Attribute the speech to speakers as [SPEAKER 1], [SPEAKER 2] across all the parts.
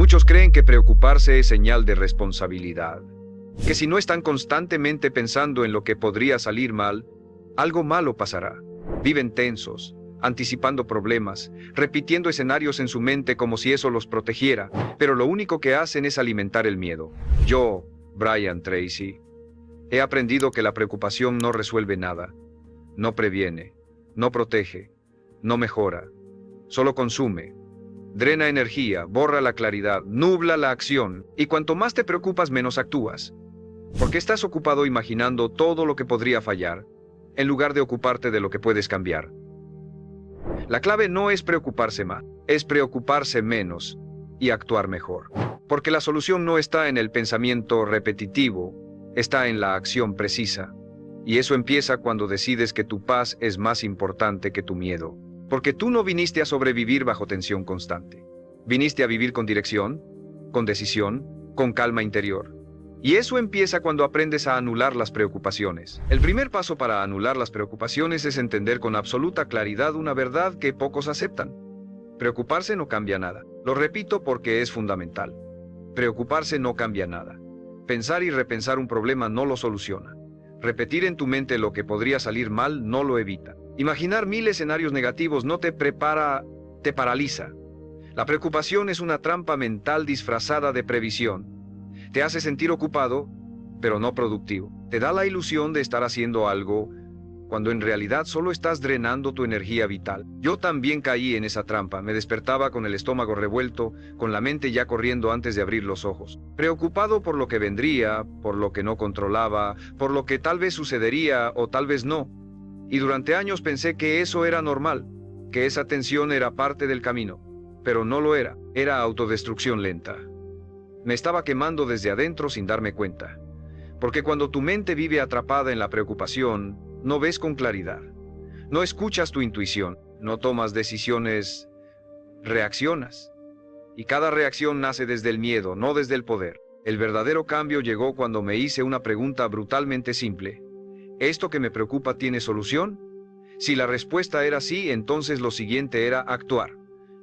[SPEAKER 1] Muchos creen que preocuparse es señal de responsabilidad, que si no están constantemente pensando en lo que podría salir mal, algo malo pasará. Viven tensos, anticipando problemas, repitiendo escenarios en su mente como si eso los protegiera, pero lo único que hacen es alimentar el miedo. Yo, Brian Tracy, he aprendido que la preocupación no resuelve nada, no previene, no protege, no mejora, solo consume. Drena energía, borra la claridad, nubla la acción, y cuanto más te preocupas, menos actúas. Porque estás ocupado imaginando todo lo que podría fallar, en lugar de ocuparte de lo que puedes cambiar. La clave no es preocuparse más, es preocuparse menos y actuar mejor. Porque la solución no está en el pensamiento repetitivo, está en la acción precisa. Y eso empieza cuando decides que tu paz es más importante que tu miedo. Porque tú no viniste a sobrevivir bajo tensión constante. Viniste a vivir con dirección, con decisión, con calma interior. Y eso empieza cuando aprendes a anular las preocupaciones. El primer paso para anular las preocupaciones es entender con absoluta claridad una verdad que pocos aceptan. Preocuparse no cambia nada. Lo repito porque es fundamental. Preocuparse no cambia nada. Pensar y repensar un problema no lo soluciona. Repetir en tu mente lo que podría salir mal no lo evita. Imaginar 1000 escenarios negativos no te prepara, te paraliza. La preocupación es una trampa mental disfrazada de previsión. Te hace sentir ocupado, pero no productivo. Te da la ilusión de estar haciendo algo, cuando en realidad solo estás drenando tu energía vital. Yo también caí en esa trampa. Me despertaba con el estómago revuelto, con la mente ya corriendo antes de abrir los ojos. Preocupado por lo que vendría, por lo que no controlaba, por lo que tal vez sucedería o tal vez no. Y durante años pensé que eso era normal, que esa tensión era parte del camino. Pero no lo era. Era autodestrucción lenta. Me estaba quemando desde adentro sin darme cuenta. Porque cuando tu mente vive atrapada en la preocupación, no ves con claridad. No escuchas tu intuición, no tomas decisiones, reaccionas. Y cada reacción nace desde el miedo, no desde el poder. El verdadero cambio llegó cuando me hice una pregunta brutalmente simple. ¿Esto que me preocupa tiene solución? Si la respuesta era sí, entonces lo siguiente era actuar.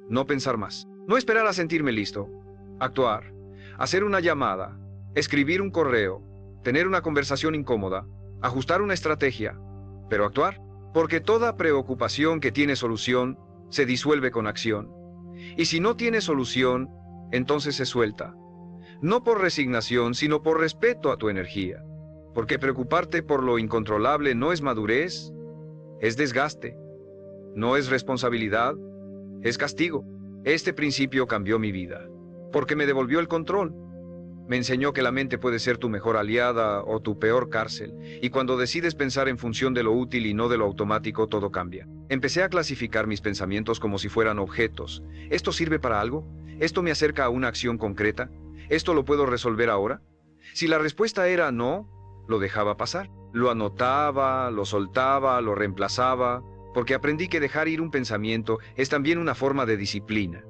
[SPEAKER 1] No pensar más. No esperar a sentirme listo. Actuar. Hacer una llamada. Escribir un correo. Tener una conversación incómoda. Ajustar una estrategia. Pero actuar. Porque toda preocupación que tiene solución se disuelve con acción. Y si no tiene solución, entonces se suelta. No por resignación, sino por respeto a tu energía. Porque preocuparte por lo incontrolable no es madurez, es desgaste. No es responsabilidad, es castigo. Este principio cambió mi vida. Porque me devolvió el control. Me enseñó que la mente puede ser tu mejor aliada o tu peor cárcel, y cuando decides pensar en función de lo útil y no de lo automático, todo cambia. Empecé a clasificar mis pensamientos como si fueran objetos. ¿Esto sirve para algo? ¿Esto me acerca a una acción concreta? ¿Esto lo puedo resolver ahora? Si la respuesta era no, lo dejaba pasar. Lo anotaba, lo soltaba, lo reemplazaba, porque aprendí que dejar ir un pensamiento es también una forma de disciplina.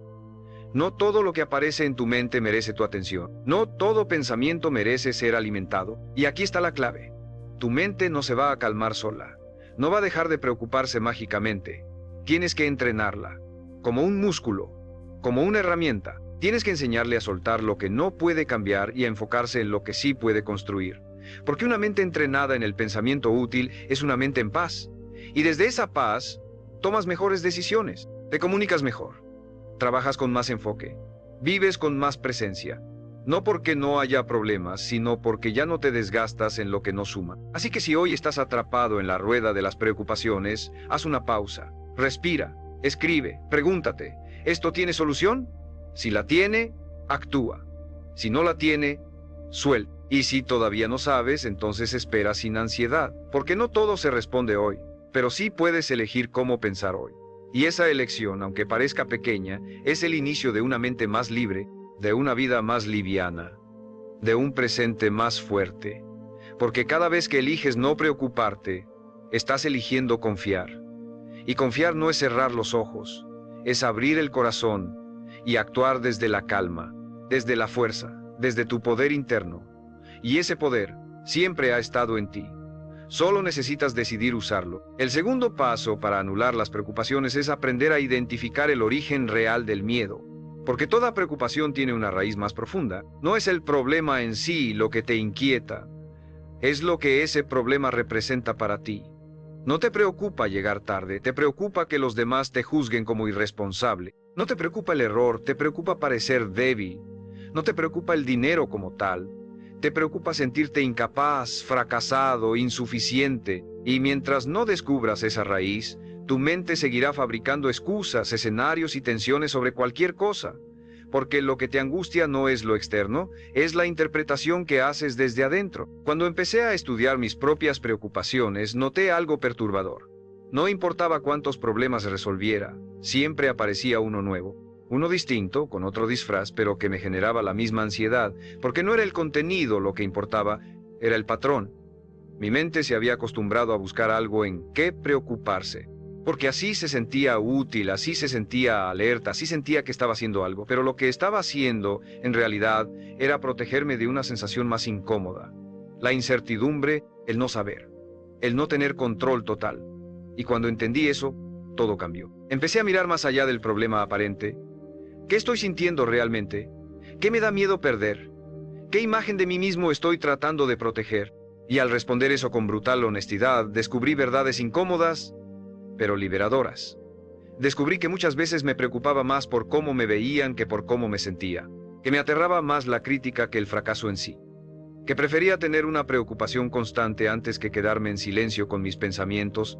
[SPEAKER 1] No todo lo que aparece en tu mente merece tu atención. No todo pensamiento merece ser alimentado. Y aquí está la clave. Tu mente no se va a calmar sola. No va a dejar de preocuparse mágicamente. Tienes que entrenarla. Como un músculo. Como una herramienta. Tienes que enseñarle a soltar lo que no puede cambiar y a enfocarse en lo que sí puede construir. Porque una mente entrenada en el pensamiento útil es una mente en paz. Y desde esa paz, tomas mejores decisiones. Te comunicas mejor. Trabajas con más enfoque, vives con más presencia, no porque no haya problemas, sino porque ya no te desgastas en lo que no suma. Así que si hoy estás atrapado en la rueda de las preocupaciones, haz una pausa, respira, escribe, pregúntate, ¿esto tiene solución? Si la tiene, actúa. Si no la tiene, suelta. Y si todavía no sabes, entonces espera sin ansiedad, porque no todo se responde hoy, pero sí puedes elegir cómo pensar hoy. Y esa elección, aunque parezca pequeña, es el inicio de una mente más libre, de una vida más liviana, de un presente más fuerte. Porque cada vez que eliges no preocuparte, estás eligiendo confiar. Y confiar no es cerrar los ojos, es abrir el corazón y actuar desde la calma, desde la fuerza, desde tu poder interno. Y ese poder siempre ha estado en ti. Solo necesitas decidir usarlo. El segundo paso para anular las preocupaciones es aprender a identificar el origen real del miedo. Porque toda preocupación tiene una raíz más profunda. No es el problema en sí lo que te inquieta, es lo que ese problema representa para ti. No te preocupa llegar tarde, te preocupa que los demás te juzguen como irresponsable. No te preocupa el error, te preocupa parecer débil. No te preocupa el dinero como tal. Te preocupa sentirte incapaz, fracasado, insuficiente. Y mientras no descubras esa raíz, tu mente seguirá fabricando excusas, escenarios y tensiones sobre cualquier cosa. Porque lo que te angustia no es lo externo, es la interpretación que haces desde adentro. Cuando empecé a estudiar mis propias preocupaciones, noté algo perturbador. No importaba cuántos problemas resolviera, siempre aparecía uno nuevo. Uno distinto, con otro disfraz, pero que me generaba la misma ansiedad, porque no era el contenido lo que importaba, era el patrón. Mi mente se había acostumbrado a buscar algo en qué preocuparse. Porque así se sentía útil, así se sentía alerta, así sentía que estaba haciendo algo. Pero lo que estaba haciendo, en realidad, era protegerme de una sensación más incómoda. La incertidumbre, el no saber, el no tener control total. Y cuando entendí eso, todo cambió. Empecé a mirar más allá del problema aparente. ¿Qué estoy sintiendo realmente? ¿Qué me da miedo perder? ¿Qué imagen de mí mismo estoy tratando de proteger? Y al responder eso con brutal honestidad, descubrí verdades incómodas, pero liberadoras. Descubrí que muchas veces me preocupaba más por cómo me veían que por cómo me sentía, que me aterraba más la crítica que el fracaso en sí, que prefería tener una preocupación constante antes que quedarme en silencio con mis pensamientos,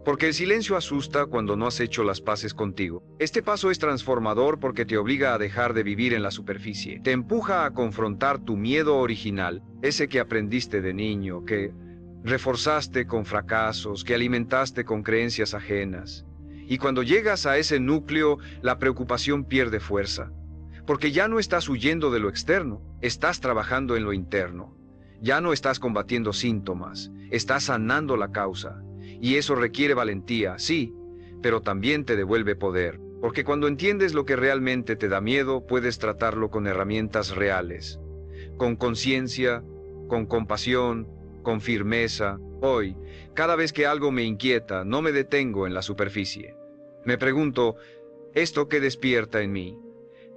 [SPEAKER 1] porque el silencio asusta cuando no has hecho las paces contigo. Este paso es transformador porque te obliga a dejar de vivir en la superficie, te empuja a confrontar tu miedo original, ese que aprendiste de niño, que reforzaste con fracasos, que alimentaste con creencias ajenas. Y cuando llegas a ese núcleo, la preocupación pierde fuerza. Porque ya no estás huyendo de lo externo, estás trabajando en lo interno. Ya no estás combatiendo síntomas, estás sanando la causa. Y eso requiere valentía, sí, pero también te devuelve poder. Porque cuando entiendes lo que realmente te da miedo, puedes tratarlo con herramientas reales. Con conciencia, con compasión, con firmeza. Hoy, cada vez que algo me inquieta, no me detengo en la superficie. Me pregunto, ¿esto qué despierta en mí?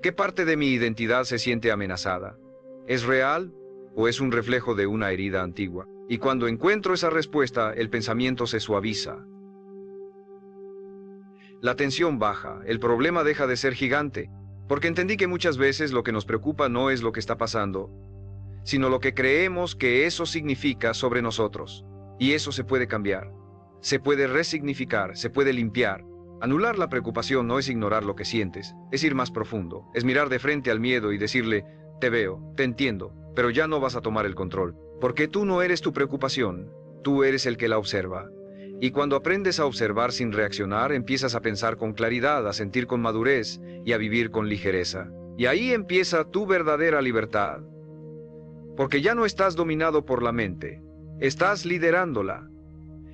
[SPEAKER 1] ¿Qué parte de mi identidad se siente amenazada? ¿Es real o es un reflejo de una herida antigua? Y cuando encuentro esa respuesta, el pensamiento se suaviza. La tensión baja, el problema deja de ser gigante, porque entendí que muchas veces lo que nos preocupa no es lo que está pasando, sino lo que creemos que eso significa sobre nosotros. Y eso se puede cambiar, se puede resignificar, se puede limpiar. Anular la preocupación no es ignorar lo que sientes, es ir más profundo, es mirar de frente al miedo y decirle, te veo, te entiendo, pero ya no vas a tomar el control, porque tú no eres tu preocupación, tú eres el que la observa. Y cuando aprendes a observar sin reaccionar, empiezas a pensar con claridad, a sentir con madurez y a vivir con ligereza. Y ahí empieza tu verdadera libertad. Porque ya no estás dominado por la mente, estás liderándola.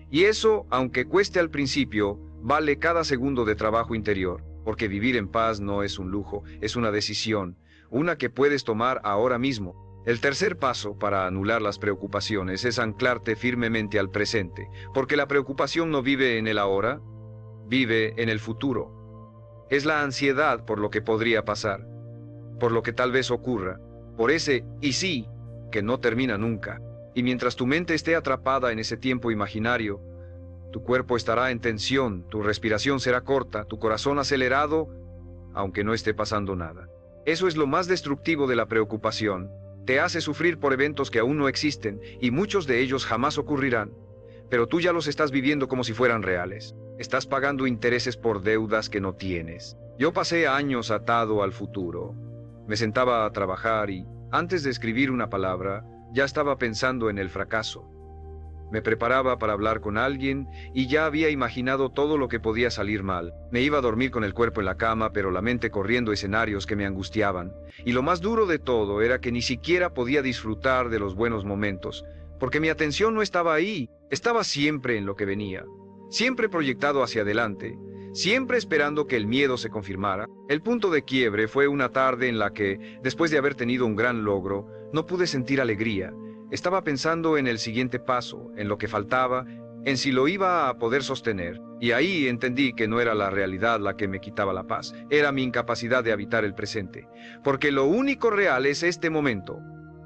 [SPEAKER 1] Y eso, aunque cueste al principio, vale cada segundo de trabajo interior, porque vivir en paz no es un lujo, es una decisión, una que puedes tomar ahora mismo. El tercer paso para anular las preocupaciones es anclarte firmemente al presente, porque la preocupación no vive en el ahora, vive en el futuro. Es la ansiedad por lo que podría pasar, por lo que tal vez ocurra, por ese y sí, que no termina nunca. Y mientras tu mente esté atrapada en ese tiempo imaginario, tu cuerpo estará en tensión, tu respiración será corta, tu corazón acelerado, aunque no esté pasando nada. Eso es lo más destructivo de la preocupación. Te hace sufrir por eventos que aún no existen, y muchos de ellos jamás ocurrirán. Pero tú ya los estás viviendo como si fueran reales. Estás pagando intereses por deudas que no tienes. Yo pasé años atado al futuro. Me sentaba a trabajar y, antes de escribir una palabra, ya estaba pensando en el fracaso. Me preparaba para hablar con alguien y ya había imaginado todo lo que podía salir mal. Me iba a dormir con el cuerpo en la cama, pero la mente corriendo escenarios que me angustiaban. Y lo más duro de todo era que ni siquiera podía disfrutar de los buenos momentos, porque mi atención no estaba ahí, estaba siempre en lo que venía, siempre proyectado hacia adelante, siempre esperando que el miedo se confirmara. El punto de quiebre fue una tarde en la que, después de haber tenido un gran logro, no pude sentir alegría. Estaba pensando en el siguiente paso, en lo que faltaba, en si lo iba a poder sostener, y ahí entendí que no era la realidad la que me quitaba la paz, era mi incapacidad de habitar el presente, porque lo único real es este momento.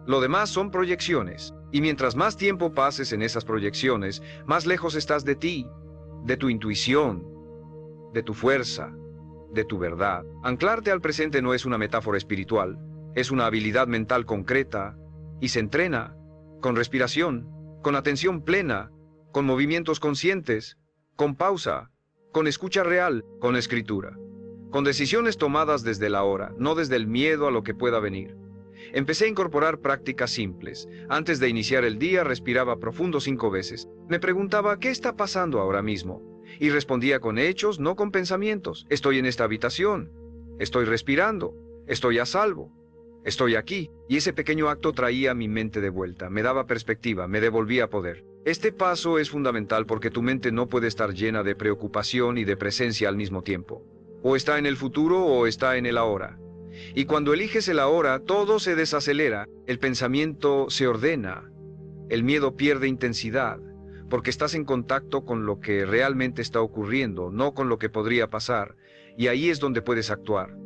[SPEAKER 1] Lo demás son proyecciones, y mientras más tiempo pases en esas proyecciones, más lejos estás de ti, de tu intuición, de tu fuerza, de tu verdad. Anclarte al presente no es una metáfora espiritual, es una habilidad mental concreta, y se entrena con respiración, con atención plena, con movimientos conscientes, con pausa, con escucha real, con escritura, con decisiones tomadas desde la hora, no desde el miedo a lo que pueda venir. Empecé a incorporar prácticas simples. Antes de iniciar el día respiraba profundo 5 veces. Me preguntaba, ¿qué está pasando ahora mismo? Y respondía con hechos, no con pensamientos. Estoy en esta habitación. Estoy respirando. Estoy a salvo. Estoy aquí. Y ese pequeño acto traía mi mente de vuelta, me daba perspectiva, me devolvía poder. Este paso es fundamental porque tu mente no puede estar llena de preocupación y de presencia al mismo tiempo. O está en el futuro o está en el ahora. Y cuando eliges el ahora, todo se desacelera, el pensamiento se ordena, el miedo pierde intensidad, porque estás en contacto con lo que realmente está ocurriendo, no con lo que podría pasar, y ahí es donde puedes actuar,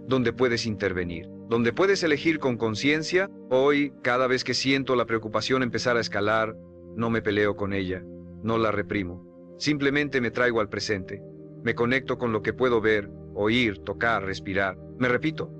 [SPEAKER 1] donde puedes intervenir, donde puedes elegir con conciencia. Hoy, cada vez que siento la preocupación empezar a escalar, no me peleo con ella, no la reprimo, simplemente me traigo al presente, me conecto con lo que puedo ver, oír, tocar, respirar. Me repito,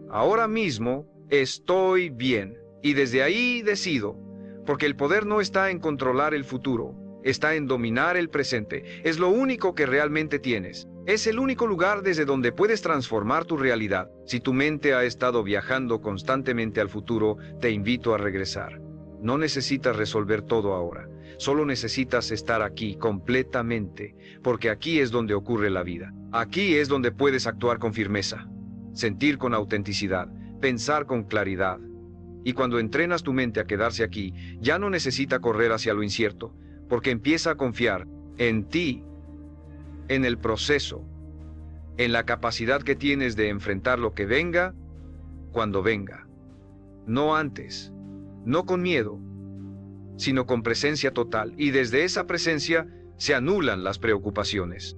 [SPEAKER 1] ahora mismo estoy bien, y desde ahí decido, porque el poder no está en controlar el futuro, está en dominar el presente. Es lo único que realmente tienes. Es el único lugar desde donde puedes transformar tu realidad. Si tu mente ha estado viajando constantemente al futuro, te invito a regresar. No necesitas resolver todo ahora, solo necesitas estar aquí completamente, porque aquí es donde ocurre la vida. Aquí es donde puedes actuar con firmeza, sentir con autenticidad, pensar con claridad. Y cuando entrenas tu mente a quedarse aquí, ya no necesita correr hacia lo incierto, porque empieza a confiar en ti, en el proceso, en la capacidad que tienes de enfrentar lo que venga, cuando venga. No antes. No con miedo, sino con presencia total, y desde esa presencia se anulan las preocupaciones,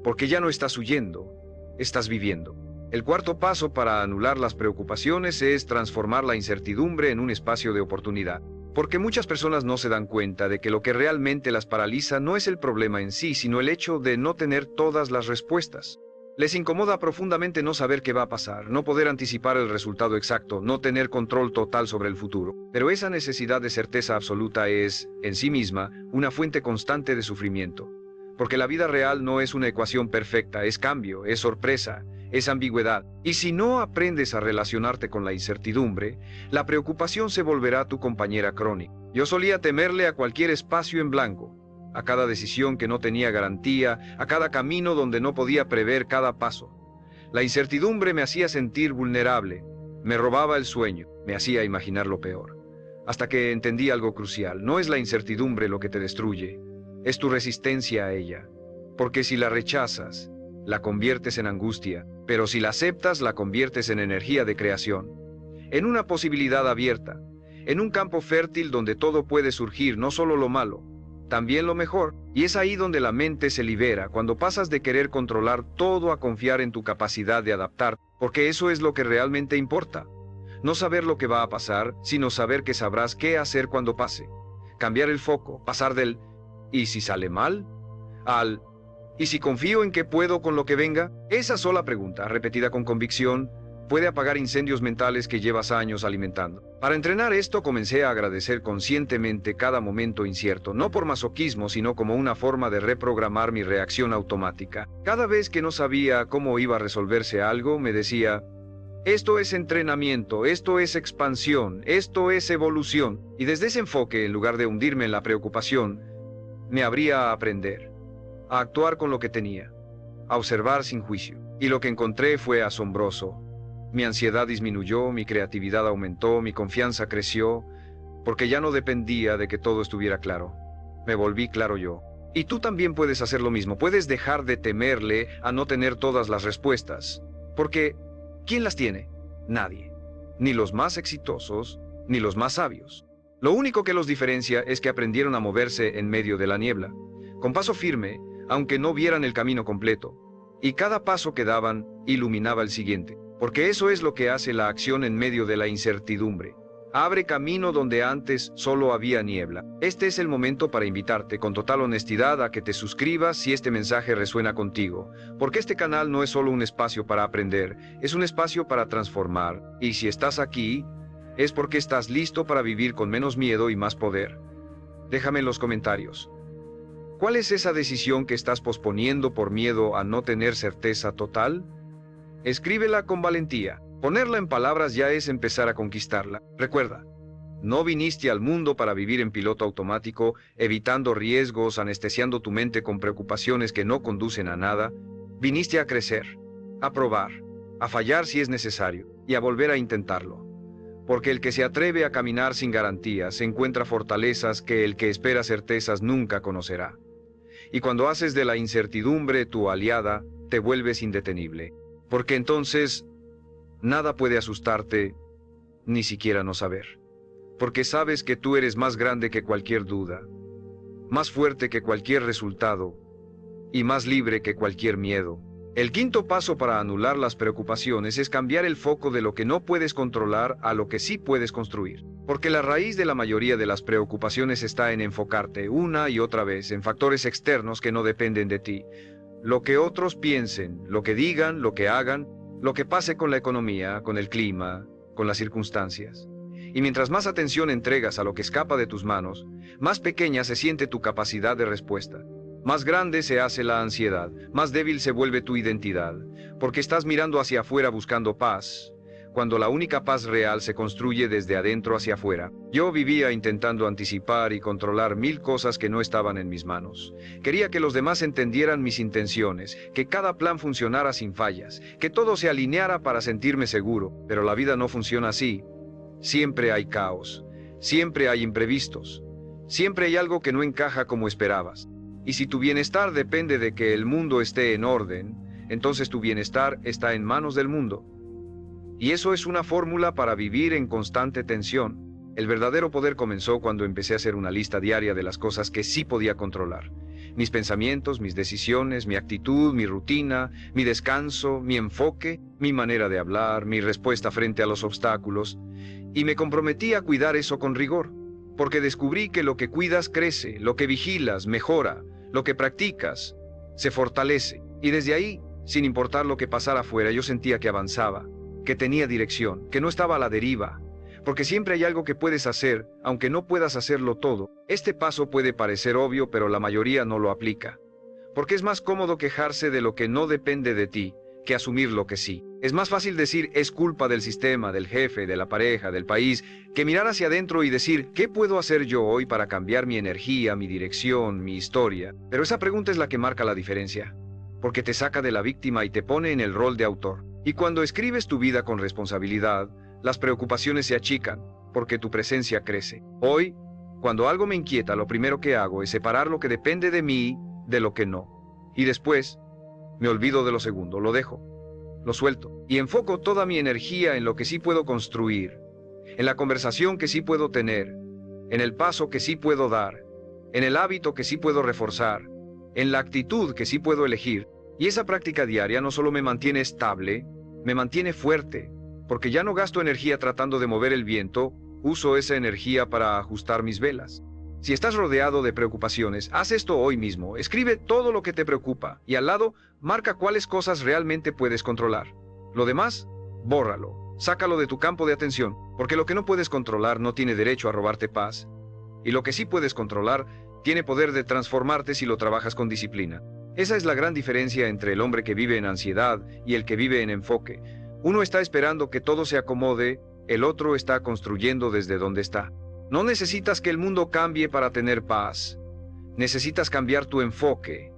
[SPEAKER 1] porque ya no estás huyendo, estás viviendo. El cuarto paso para anular las preocupaciones es transformar la incertidumbre en un espacio de oportunidad, porque muchas personas no se dan cuenta de que lo que realmente las paraliza no es el problema en sí, sino el hecho de no tener todas las respuestas. Les incomoda profundamente no saber qué va a pasar, no poder anticipar el resultado exacto, no tener control total sobre el futuro. Pero esa necesidad de certeza absoluta es, en sí misma, una fuente constante de sufrimiento. Porque la vida real no es una ecuación perfecta, es cambio, es sorpresa, es ambigüedad. Y si no aprendes a relacionarte con la incertidumbre, la preocupación se volverá tu compañera crónica. Yo solía temerle a cualquier espacio en blanco, a cada decisión que no tenía garantía, a cada camino donde no podía prever cada paso. La incertidumbre me hacía sentir vulnerable, me robaba el sueño, me hacía imaginar lo peor. Hasta que entendí algo crucial: no es la incertidumbre lo que te destruye, es tu resistencia a ella. Porque si la rechazas, la conviertes en angustia, pero si la aceptas, la conviertes en energía de creación, en una posibilidad abierta, en un campo fértil donde todo puede surgir, no solo lo malo, también lo mejor. Y es ahí donde la mente se libera, cuando pasas de querer controlar todo a confiar en tu capacidad de adaptar, porque eso es lo que realmente importa. No saber lo que va a pasar, sino saber que sabrás qué hacer cuando pase. Cambiar el foco, pasar del ¿y si sale mal? Al ¿y si confío en que puedo con lo que venga? Esa sola pregunta, repetida con convicción, puede apagar incendios mentales que llevas años alimentando. Para entrenar esto comencé a agradecer conscientemente cada momento incierto, no por masoquismo, sino como una forma de reprogramar mi reacción automática. Cada vez que no sabía cómo iba a resolverse algo, me decía: esto es entrenamiento, esto es expansión, esto es evolución. Y desde ese enfoque, en lugar de hundirme en la preocupación, me abría a aprender, a actuar con lo que tenía, a observar sin juicio. Y lo que encontré fue asombroso. Mi ansiedad disminuyó, mi creatividad aumentó, mi confianza creció, porque ya no dependía de que todo estuviera claro. Me volví claro yo. Y tú también puedes hacer lo mismo. Puedes dejar de temerle a no tener todas las respuestas. Porque, ¿quién las tiene? Nadie. Ni los más exitosos, ni los más sabios. Lo único que los diferencia es que aprendieron a moverse en medio de la niebla, con paso firme, aunque no vieran el camino completo, y cada paso que daban iluminaba el siguiente, porque eso es lo que hace la acción en medio de la incertidumbre. Abre camino donde antes solo había niebla. Este es el momento para invitarte con total honestidad a que te suscribas si este mensaje resuena contigo, porque este canal no es solo un espacio para aprender, es un espacio para transformar, y si estás aquí, es porque estás listo para vivir con menos miedo y más poder. Déjame en los comentarios. ¿Cuál es esa decisión que estás posponiendo por miedo a no tener certeza total? Escríbela con valentía. Ponerla en palabras ya es empezar a conquistarla. Recuerda, no viniste al mundo para vivir en piloto automático, evitando riesgos, anestesiando tu mente con preocupaciones que no conducen a nada. Viniste a crecer, a probar, a fallar si es necesario, y a volver a intentarlo. Porque el que se atreve a caminar sin garantías encuentra fortalezas que el que espera certezas nunca conocerá. Y cuando haces de la incertidumbre tu aliada, te vuelves indetenible. Porque entonces nada puede asustarte, ni siquiera no saber. Porque sabes que tú eres más grande que cualquier duda, más fuerte que cualquier resultado, y más libre que cualquier miedo. El quinto paso para anular las preocupaciones es cambiar el foco de lo que no puedes controlar a lo que sí puedes construir. Porque la raíz de la mayoría de las preocupaciones está en enfocarte una y otra vez en factores externos que no dependen de ti. Lo que otros piensen, lo que digan, lo que hagan, lo que pase con la economía, con el clima, con las circunstancias. Y mientras más atención entregas a lo que escapa de tus manos, más pequeña se siente tu capacidad de respuesta. Más grande se hace la ansiedad, más débil se vuelve tu identidad, porque estás mirando hacia afuera buscando paz, cuando la única paz real se construye desde adentro hacia afuera. Yo vivía intentando anticipar y controlar 1000 cosas que no estaban en mis manos. Quería que los demás entendieran mis intenciones, que cada plan funcionara sin fallas, que todo se alineara para sentirme seguro, pero la vida no funciona así. Siempre hay caos, siempre hay imprevistos, siempre hay algo que no encaja como esperabas. Y si tu bienestar depende de que el mundo esté en orden, entonces tu bienestar está en manos del mundo. Y eso es una fórmula para vivir en constante tensión. El verdadero poder comenzó cuando empecé a hacer una lista diaria de las cosas que sí podía controlar. Mis pensamientos, mis decisiones, mi actitud, mi rutina, mi descanso, mi enfoque, mi manera de hablar, mi respuesta frente a los obstáculos. Y me comprometí a cuidar eso con rigor, porque descubrí que lo que cuidas crece, lo que vigilas mejora, lo que practicas se fortalece. Y desde ahí, sin importar lo que pasara afuera, yo sentía que avanzaba, que tenía dirección, que no estaba a la deriva, porque siempre hay algo que puedes hacer, aunque no puedas hacerlo todo. Este paso puede parecer obvio, pero la mayoría no lo aplica, porque es más cómodo quejarse de lo que no depende de ti, que asumir lo que sí. Es más fácil decir es culpa del sistema, del jefe, de la pareja, del país, que mirar hacia adentro y decir ¿qué puedo hacer yo hoy para cambiar mi energía, mi dirección, mi historia? Pero esa pregunta es la que marca la diferencia, porque te saca de la víctima y te pone en el rol de autor. Y cuando escribes tu vida con responsabilidad, las preocupaciones se achican, porque tu presencia crece. Hoy, cuando algo me inquieta, lo primero que hago es separar lo que depende de mí de lo que no. Y después, me olvido de lo segundo, lo dejo, lo suelto, y enfoco toda mi energía en lo que sí puedo construir, en la conversación que sí puedo tener, en el paso que sí puedo dar, en el hábito que sí puedo reforzar, en la actitud que sí puedo elegir. Y esa práctica diaria no solo me mantiene estable, me mantiene fuerte, porque ya no gasto energía tratando de mover el viento, uso esa energía para ajustar mis velas. Si estás rodeado de preocupaciones, haz esto hoy mismo. Escribe todo lo que te preocupa y al lado, marca cuáles cosas realmente puedes controlar. Lo demás, bórralo, sácalo de tu campo de atención, porque lo que no puedes controlar no tiene derecho a robarte paz. Y lo que sí puedes controlar, tiene poder de transformarte si lo trabajas con disciplina. Esa es la gran diferencia entre el hombre que vive en ansiedad y el que vive en enfoque. Uno está esperando que todo se acomode, el otro está construyendo desde donde está. No necesitas que el mundo cambie para tener paz. Necesitas cambiar tu enfoque.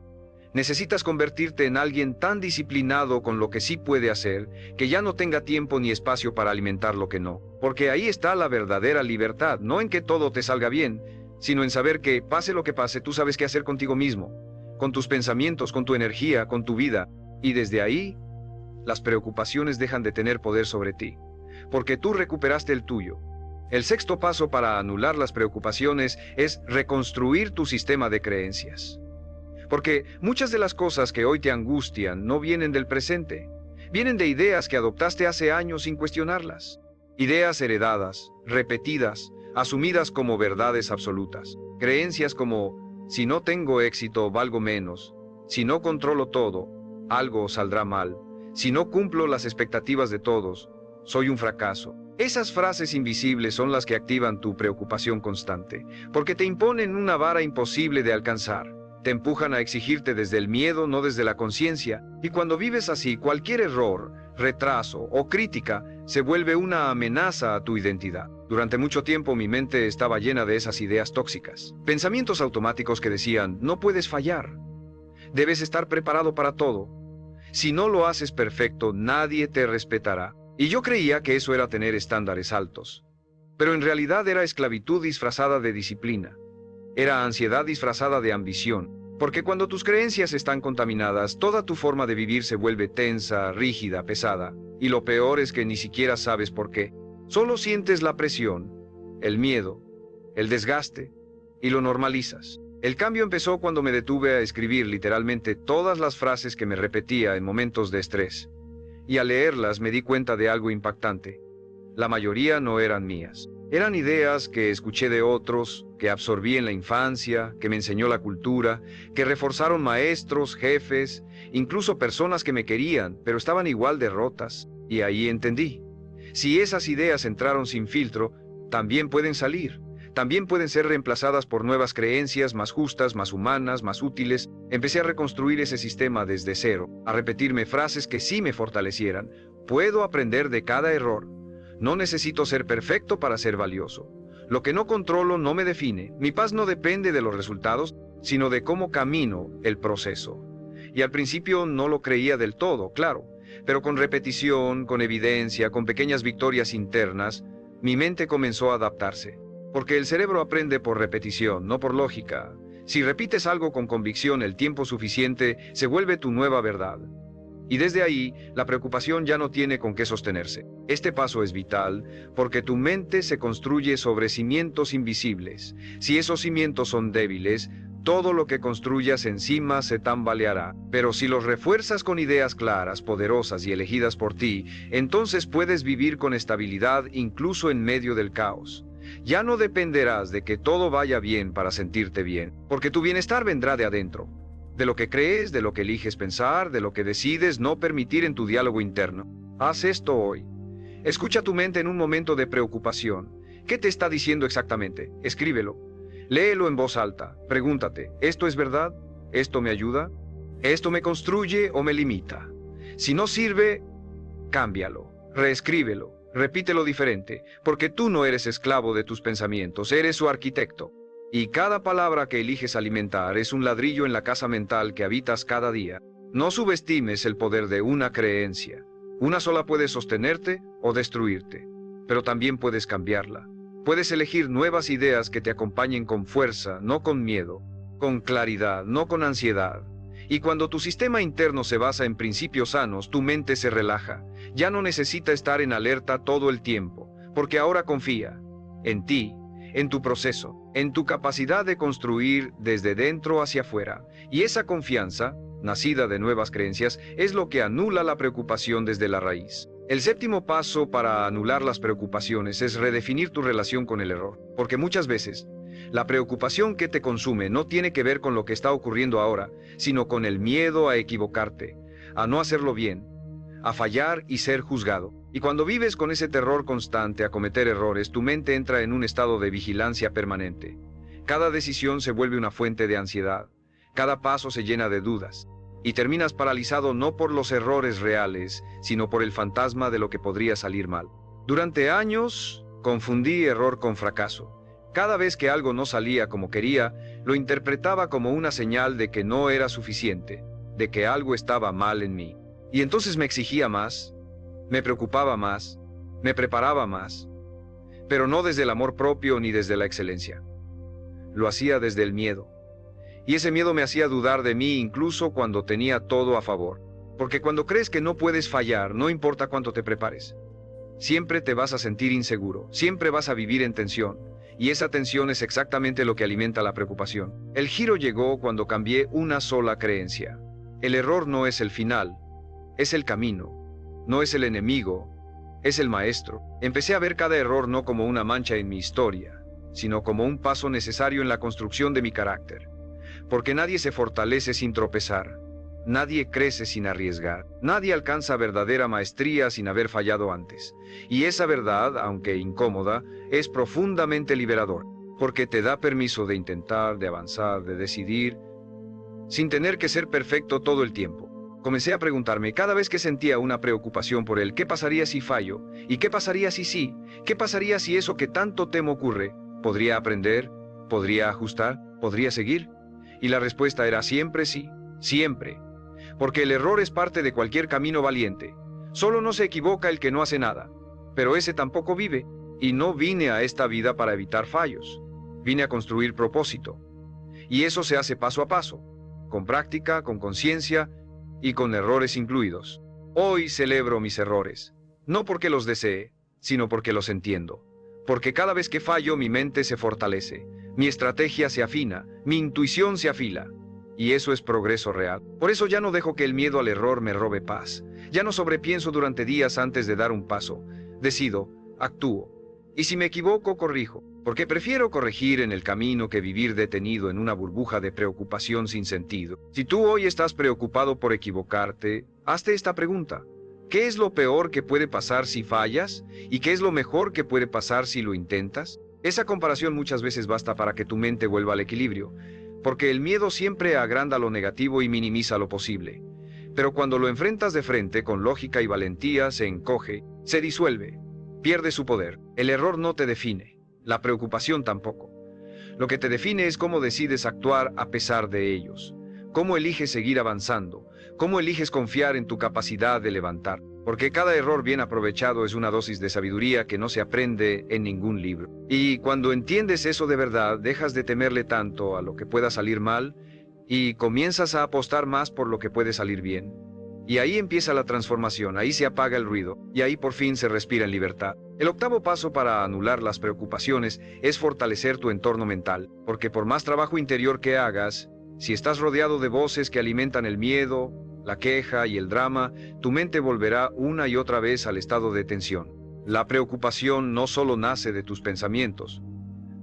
[SPEAKER 1] Necesitas convertirte en alguien tan disciplinado con lo que sí puede hacer, que ya no tenga tiempo ni espacio para alimentar lo que no. Porque ahí está la verdadera libertad, no en que todo te salga bien, sino en saber que, pase lo que pase, tú sabes qué hacer contigo mismo, con tus pensamientos, con tu energía, con tu vida. Y desde ahí, las preocupaciones dejan de tener poder sobre ti, porque tú recuperaste el tuyo. El sexto paso para anular las preocupaciones es reconstruir tu sistema de creencias. Porque muchas de las cosas que hoy te angustian no vienen del presente, vienen de ideas que adoptaste hace años sin cuestionarlas. Ideas heredadas, repetidas, asumidas como verdades absolutas. Creencias como, si no tengo éxito, valgo menos. Si no controlo todo, algo saldrá mal. Si no cumplo las expectativas de todos, soy un fracaso. Esas frases invisibles son las que activan tu preocupación constante, porque te imponen una vara imposible de alcanzar. Te empujan a exigirte desde el miedo, no desde la conciencia, y cuando vives así, cualquier error, retraso o crítica se vuelve una amenaza a tu identidad. Durante mucho tiempo mi mente estaba llena de esas ideas tóxicas, pensamientos automáticos que decían, no puedes fallar, debes estar preparado para todo. Si no lo haces perfecto, nadie te respetará. Y yo creía que eso era tener estándares altos. Pero en realidad era esclavitud disfrazada de disciplina. Era ansiedad disfrazada de ambición, porque cuando tus creencias están contaminadas, toda tu forma de vivir se vuelve tensa, rígida, pesada, y lo peor es que ni siquiera sabes por qué. Solo sientes la presión, el miedo, el desgaste, y lo normalizas. El cambio empezó cuando me detuve a escribir literalmente todas las frases que me repetía en momentos de estrés, y al leerlas me di cuenta de algo impactante. La mayoría no eran mías. Eran ideas que escuché de otros, que absorbí en la infancia, que me enseñó la cultura, que reforzaron maestros, jefes, incluso personas que me querían, pero estaban igual de rotas. Y ahí entendí. Si esas ideas entraron sin filtro, también pueden salir. También pueden ser reemplazadas por nuevas creencias más justas, más humanas, más útiles. Empecé a reconstruir ese sistema desde cero, a repetirme frases que sí me fortalecieran. Puedo aprender de cada error. No necesito ser perfecto para ser valioso. Lo que no controlo no me define. Mi paz no depende de los resultados, sino de cómo camino el proceso. Y al principio no lo creía del todo, claro, pero con repetición, con evidencia, con pequeñas victorias internas, mi mente comenzó a adaptarse. Porque el cerebro aprende por repetición, no por lógica. Si repites algo con convicción el tiempo suficiente, se vuelve tu nueva verdad. Y desde ahí, la preocupación ya no tiene con qué sostenerse. Este paso es vital porque tu mente se construye sobre cimientos invisibles. Si esos cimientos son débiles, todo lo que construyas encima se tambaleará. Pero si los refuerzas con ideas claras, poderosas y elegidas por ti, entonces puedes vivir con estabilidad incluso en medio del caos. Ya no dependerás de que todo vaya bien para sentirte bien, porque tu bienestar vendrá de adentro. De lo que crees, de lo que eliges pensar, de lo que decides no permitir en tu diálogo interno. Haz esto hoy. Escucha tu mente en un momento de preocupación. ¿Qué te está diciendo exactamente? Escríbelo. Léelo en voz alta. Pregúntate, ¿esto es verdad? ¿Esto me ayuda? ¿Esto me construye o me limita? Si no sirve, cámbialo. Reescríbelo. Repítelo diferente, porque tú no eres esclavo de tus pensamientos, eres su arquitecto. Y cada palabra que eliges alimentar es un ladrillo en la casa mental que habitas cada día. No subestimes el poder de una creencia. Una sola puede sostenerte o destruirte, pero también puedes cambiarla. Puedes elegir nuevas ideas que te acompañen con fuerza, no con miedo, con claridad, no con ansiedad. Y cuando tu sistema interno se basa en principios sanos, tu mente se relaja. Ya no necesita estar en alerta todo el tiempo, porque ahora confía en ti, en tu proceso, en tu capacidad de construir desde dentro hacia afuera. Y esa confianza, nacida de nuevas creencias, es lo que anula la preocupación desde la raíz. El séptimo paso para anular las preocupaciones es redefinir tu relación con el error, porque muchas veces la preocupación que te consume no tiene que ver con lo que está ocurriendo ahora, sino con el miedo a equivocarte, a no hacerlo bien, a fallar y ser juzgado. Y cuando vives con ese terror constante a cometer errores, tu mente entra en un estado de vigilancia permanente. Cada decisión se vuelve una fuente de ansiedad, cada paso se llena de dudas, y terminas paralizado no por los errores reales, sino por el fantasma de lo que podría salir mal. Durante años, confundí error con fracaso. Cada vez que algo no salía como quería, lo interpretaba como una señal de que no era suficiente, de que algo estaba mal en mí. Y entonces me exigía más, me preocupaba más, me preparaba más, pero no desde el amor propio ni desde la excelencia. Lo hacía desde el miedo. Y ese miedo me hacía dudar de mí incluso cuando tenía todo a favor. Porque cuando crees que no puedes fallar, no importa cuánto te prepares. siempre te vas a sentir inseguro, siempre vas a vivir en tensión. Y esa tensión es exactamente lo que alimenta la preocupación. El giro llegó cuando cambié una sola creencia. El error no es el final, es el camino. No es el enemigo, es el maestro. Empecé a ver cada error no como una mancha en mi historia, sino como un paso necesario en la construcción de mi carácter. Porque nadie se fortalece sin tropezar. Nadie crece sin arriesgar. Nadie alcanza verdadera maestría sin haber fallado antes. Y esa verdad, aunque incómoda, es profundamente liberador, porque te da permiso de intentar, de avanzar, de decidir, sin tener que ser perfecto todo el tiempo. Comencé a preguntarme cada vez que sentía una preocupación por el ¿qué pasaría si fallo? ¿Y qué pasaría si sí? ¿Qué pasaría si eso que tanto temo ocurre? ¿Podría aprender? ¿Podría ajustar? ¿Podría seguir? Y la respuesta era siempre sí, siempre. Porque el error es parte de cualquier camino valiente. Solo no se equivoca el que no hace nada. Pero ese tampoco vive. Y no vine a esta vida para evitar fallos. Vine a construir propósito. Y eso se hace paso a paso, con práctica, con conciencia y con errores incluidos. Hoy celebro mis errores, no porque los desee, sino porque los entiendo. Porque cada vez que fallo mi mente se fortalece, mi estrategia se afina, mi intuición se afila. Y eso es progreso real. Por eso ya no dejo que el miedo al error me robe paz. Ya no sobrepienso durante días antes de dar un paso. Decido, actúo. Y si me equivoco, corrijo. Porque prefiero corregir en el camino que vivir detenido en una burbuja de preocupación sin sentido. Si tú hoy estás preocupado por equivocarte, hazte esta pregunta. ¿Qué es lo peor que puede pasar si fallas? ¿Y qué es lo mejor que puede pasar si lo intentas? Esa comparación muchas veces basta para que tu mente vuelva al equilibrio. Porque el miedo siempre agranda lo negativo y minimiza lo posible. Pero cuando lo enfrentas de frente con lógica y valentía, se encoge, se disuelve, pierde su poder. El error no te define, la preocupación tampoco. Lo que te define es cómo decides actuar a pesar de ellos, cómo eliges seguir avanzando, cómo eliges confiar en tu capacidad de levantar. Porque cada error bien aprovechado es una dosis de sabiduría que no se aprende en ningún libro. Y cuando entiendes eso de verdad, dejas de temerle tanto a lo que pueda salir mal y comienzas a apostar más por lo que puede salir bien. Y ahí empieza la transformación, ahí se apaga el ruido y ahí por fin se respira en libertad. El octavo paso para anular las preocupaciones es fortalecer tu entorno mental, porque por más trabajo interior que hagas, si estás rodeado de voces que alimentan el miedo, la queja y el drama, tu mente volverá una y otra vez al estado de tensión. La preocupación no solo nace de tus pensamientos,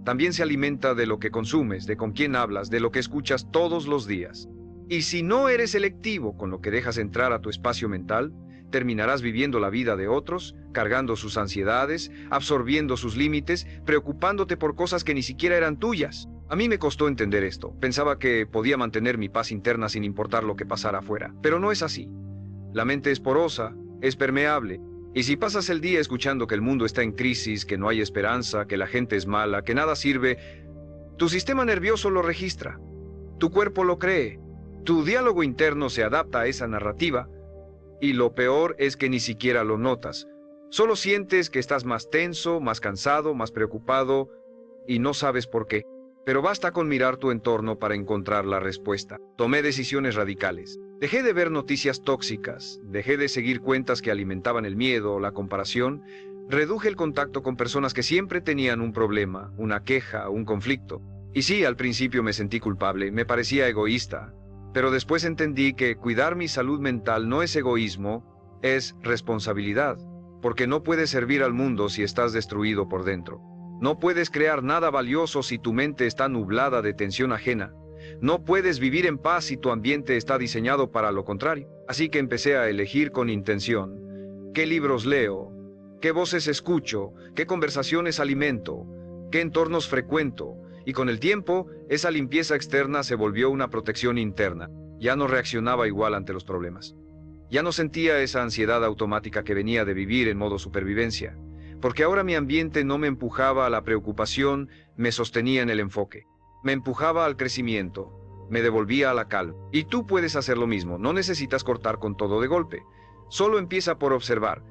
[SPEAKER 1] también se alimenta de lo que consumes, de con quién hablas, de lo que escuchas todos los días. Y si no eres selectivo con lo que dejas entrar a tu espacio mental, terminarás viviendo la vida de otros, cargando sus ansiedades, absorbiendo sus límites, preocupándote por cosas que ni siquiera eran tuyas. A mí me costó entender esto. Pensaba que podía mantener mi paz interna sin importar lo que pasara afuera. Pero no es así. La mente es porosa, es permeable. Y si pasas el día escuchando que el mundo está en crisis, que no hay esperanza, que la gente es mala, que nada sirve, tu sistema nervioso lo registra. Tu cuerpo lo cree. Tu diálogo interno se adapta a esa narrativa. Y lo peor es que ni siquiera lo notas. Solo sientes que estás más tenso, más cansado, más preocupado, y no sabes por qué. Pero basta con mirar tu entorno para encontrar la respuesta. Tomé decisiones radicales. Dejé de ver noticias tóxicas, dejé de seguir cuentas que alimentaban el miedo o la comparación, reduje el contacto con personas que siempre tenían un problema, una queja, un conflicto. Y sí, al principio me sentí culpable, me parecía egoísta, pero después entendí que cuidar mi salud mental no es egoísmo, es responsabilidad, porque no puedes servir al mundo si estás destruido por dentro. No puedes crear nada valioso si tu mente está nublada de tensión ajena. No puedes vivir en paz si tu ambiente está diseñado para lo contrario. Así que empecé a elegir con intención. ¿Qué libros leo? ¿Qué voces escucho? ¿Qué conversaciones alimento? ¿Qué entornos frecuento? Y con el tiempo, esa limpieza externa se volvió una protección interna. Ya no reaccionaba igual ante los problemas. Ya no sentía esa ansiedad automática que venía de vivir en modo supervivencia. Porque ahora mi ambiente no me empujaba a la preocupación, me sostenía en el enfoque. Me empujaba al crecimiento, me devolvía a la calma. Y tú puedes hacer lo mismo, no necesitas cortar con todo de golpe. Solo empieza por observar.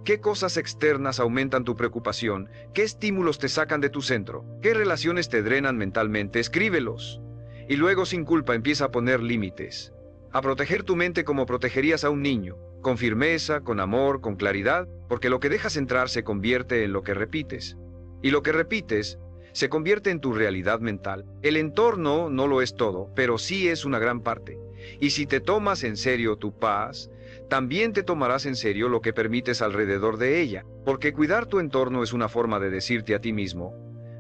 [SPEAKER 1] ¿Qué cosas externas aumentan tu preocupación? ¿Qué estímulos te sacan de tu centro? ¿Qué relaciones te drenan mentalmente? Escríbelos. Y luego sin culpa empieza a poner límites. A proteger tu mente como protegerías a un niño, con firmeza, con amor, con claridad, porque lo que dejas entrar se convierte en lo que repites. Y lo que repites se convierte en tu realidad mental. El entorno no lo es todo, pero sí es una gran parte. Y si te tomas en serio tu paz, también te tomarás en serio lo que permites alrededor de ella, porque cuidar tu entorno es una forma de decirte a ti mismo: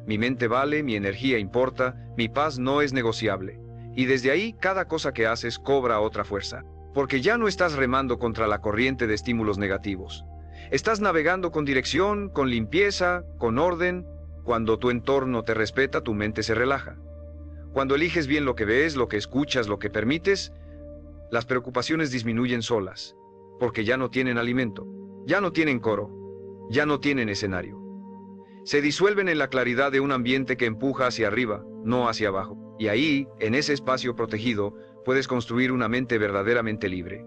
[SPEAKER 1] mi mente vale, mi energía importa, mi paz no es negociable. Y desde ahí cada cosa que haces cobra otra fuerza, porque ya no estás remando contra la corriente de estímulos negativos. Estás navegando con dirección, con limpieza, con orden. Cuando tu entorno te respeta, tu mente se relaja. Cuando eliges bien lo que ves, lo que escuchas, lo que permites, las preocupaciones disminuyen solas, porque ya no tienen alimento, ya no tienen coro, ya no tienen escenario. Se disuelven en la claridad de un ambiente que empuja hacia arriba, no hacia abajo. Y ahí, en ese espacio protegido, puedes construir una mente verdaderamente libre,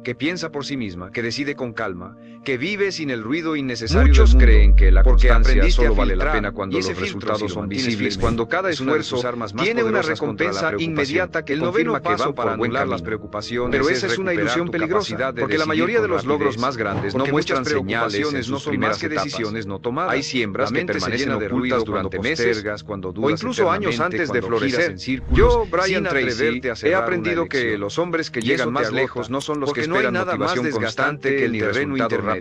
[SPEAKER 1] que piensa por sí misma, que decide con calma, que vive sin el ruido innecesario. Muchos creen que la constancia solo vale la pena cuando los resultados son visibles, cuando cada esfuerzo tiene una recompensa inmediata que el noveno paso para anular las preocupaciones. Pero esa es una ilusión peligrosa, porque la mayoría de los logros más grandes no muestran señales, no son más que decisiones no tomadas. Hay siembras que permanecen ocultas durante meses, o incluso años antes de florecer. Yo, Brian Tracy, he aprendido que los hombres que llegan más lejos no son los que no hay nada más desgastante que el terreno intermedio,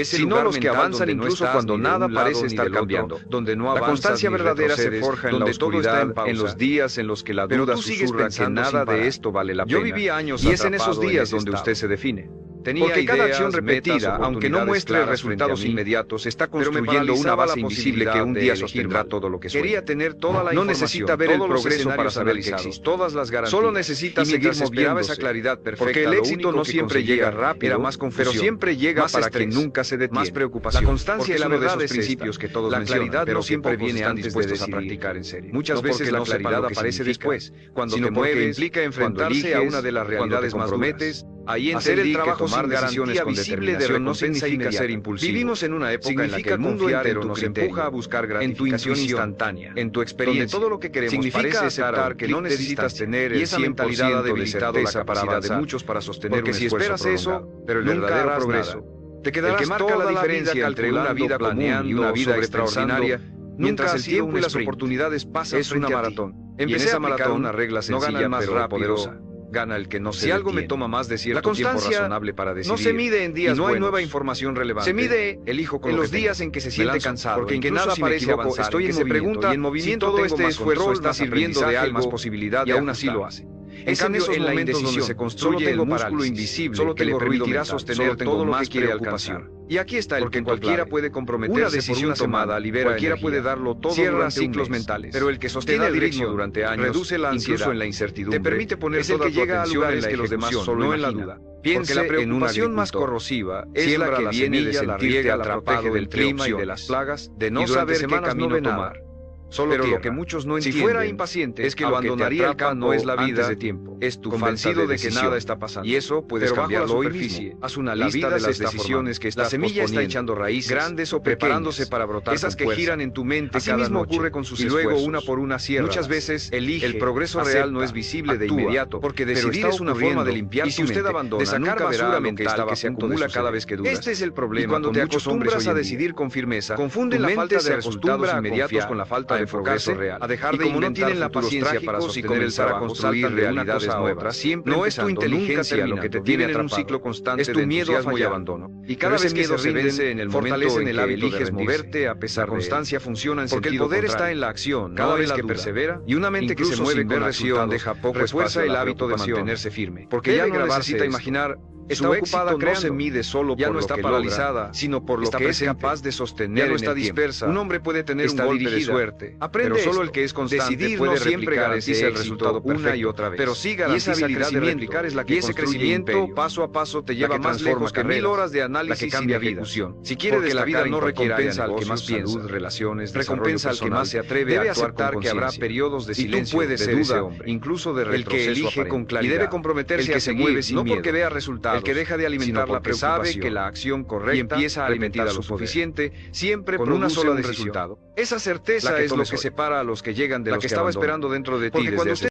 [SPEAKER 1] sino los que avanzan incluso cuando nada parece estar cambiando, donde no avanzas. La constancia verdadera se forja en la oscuridad, en los días en los que la duda susurra que nada de esto vale la pena. Yo viví años y es en esos días donde usted se define. Porque cada acción repetida, aunque no muestre resultados inmediatos, está construyendo una base invisible que un día sostendrá todo lo que sueña. Quería tener toda la información, no necesita ver el progreso para saber que existe. Todas las garantías. Solo necesita seguir moviendo esa claridad perfecta. Porque el éxito no siempre llega rápido, pero siempre llega para quien nunca se detiene. Más preocupación. La constancia es uno de esos principios que todos mencionan, la claridad no siempre viene antes de decidir. A practicar en serio. Muchas veces la claridad aparece después, cuando te mueves, implica enfrentarse a una de las realidades más duras. Ahí hacer el trabajo sin garantía visible de no significa ser impulsivo. Vivimos en una época en la que el mundo entero nos empuja a buscar gratificación instantánea, en tu experiencia, donde todo lo que queremos significa aceptar que no necesitas tener el 100% de certeza para avanzar, de muchos para sostener un esfuerzo prolongado. Porque si esperas eso, pero el verdadero progreso, te quedarás toda la diferencia entre una vida planeando y una vida extraordinaria. Mientras el tiempo y las oportunidades pasan, es una maratón. Empecé a aplicar una regla sencilla pero poderosa. Gana el que no se detiene. Si algo me toma más de cierto tiempo razonable para decidir, no se mide en días y no hay nueva información relevante. Se mide en los días en que se siente cansado, porque en que nada parece avanzar, estoy en movimiento y en movimiento si todo este esfuerzo está sirviendo de algo, más posibilidad y aún así lo hace. En cambio, en la indecisión donde se construye el músculo invisible solo que le permitirá sostener todo lo que quiere alcanzar. Y aquí está el que cualquiera puede comprometerse. Una decisión tomada libera cualquiera puede darlo todo, cierra ciclos mentales. Pero el que sostiene el ritmo durante años, reduce la ansiedad, incluso en la incertidumbre, te permite poner toda tu atención en la ejecución, no en la duda. Piense la preocupación más corrosiva es la que viene de sentirte atrapado del clima y de las plagas, de no saber qué camino tomar. Pero lo que muchos no entienden, si fuera impaciente, es que lo abandonaría el campo no es la vida de tiempo, es tu convencido de que nada está pasando. Y eso puedes cambiarlo hoy mismo. Haz una lista de las decisiones que estás posponiendo. La semilla está echando raíces, grandes o preparándose para brotar. Esas que giran en tu mente cada noche. Así mismo ocurre con sus esfuerzos. Y luego una por una cierras. Muchas veces elige. El progreso real no es visible de inmediato, porque decidir es una forma de limpiar tu mente. Y si usted abandona, de sacar basura mental que se acumula cada vez que dudas. Este es el problema. Y cuando te acostumbras a decidir con firmeza, confunde la falta de resultados inmediatos con la falta de progreso real, a dejar de como no tienen la paciencia para sostener el trabajo, construir realidades nuevas, siempre no es tu inteligencia lo que te tiene atrapado, en un ciclo constante, es tu miedo a fallar y abandono. Y cada vez que se vence en el momento en el hábito eliges moverte a pesar de constancia funciona en porque el poder está en la acción, cada vez que persevera, y una mente que se mueve con acción deja poco refuerza el hábito de mantenerse firme, porque ya no necesita imaginar. Está ocupada, no se mide solo por lo que paralizada, sino por lo que es capaz de sostener. Ya no está dispersa. Un hombre puede tener un golpe de suerte, pero solo el que es constante puede siempre garantiza el resultado una y otra vez. Pero sí garantiza esa habilidad de replicar es la que ese crecimiento paso a paso te lleva más lejos que 1000 horas de análisis y cambia ejecución. Si quiere que la vida no recompensa al que más piensa, relaciones, recompensa al que más se atreve a aceptar que habrá periodos de silencio, de duda, incluso de retroceso, el que elige con claridad y debe comprometerse a seguir, no porque vea resultados, el que deja de alimentar la preocupación, sabe que la acción correcta y empieza a alimentar lo suficiente, siempre con una sola decisión. Esa certeza es lo que separa a los que llegan de los que estaba esperando dentro de ti desde hace